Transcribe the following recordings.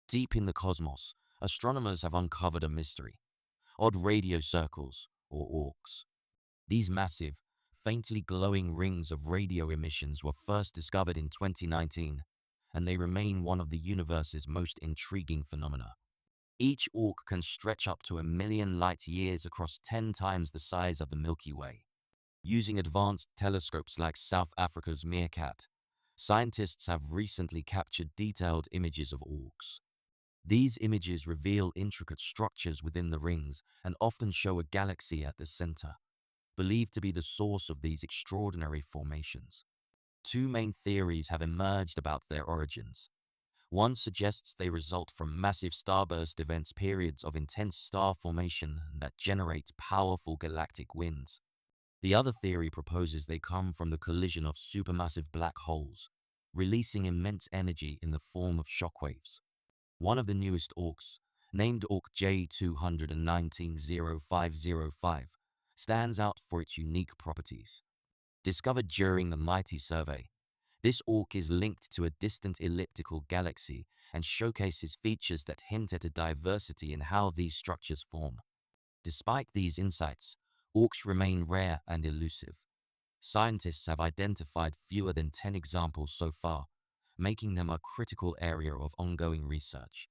Deep in the cosmos, astronomers have uncovered a mystery: odd radio circles, or ORCs. These massive, faintly glowing rings of radio emissions were first discovered in 2019, and they remain one of the universe's most intriguing phenomena. Each ORC can stretch up to 1 million light-years across 10 times the size of the Milky Way. Using advanced telescopes like South Africa's MeerKAT, scientists have recently captured detailed images of ORCs. These images reveal intricate structures within the rings and often show a galaxy at the center, believed to be the source of these extraordinary formations. Two main theories have emerged about their origins. One suggests they result from massive starburst events, periods of intense star formation that generate powerful galactic winds. The other theory proposes they come from the collision of supermassive black holes, releasing immense energy in the form of shockwaves. One of the newest ORCs, named ORC J2190505, stands out for its unique properties. Discovered during the MIGHTY survey, this ORC is linked to a distant elliptical galaxy and showcases features that hint at a diversity in how these structures form. Despite these insights, ORCs remain rare and elusive. Scientists have identified fewer than 10 examples so far, making them a critical area of ongoing research.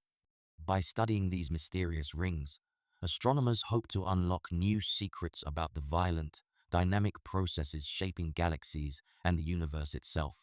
By studying these mysterious rings, astronomers hope to unlock new secrets about the violent, dynamic processes shaping galaxies and the universe itself.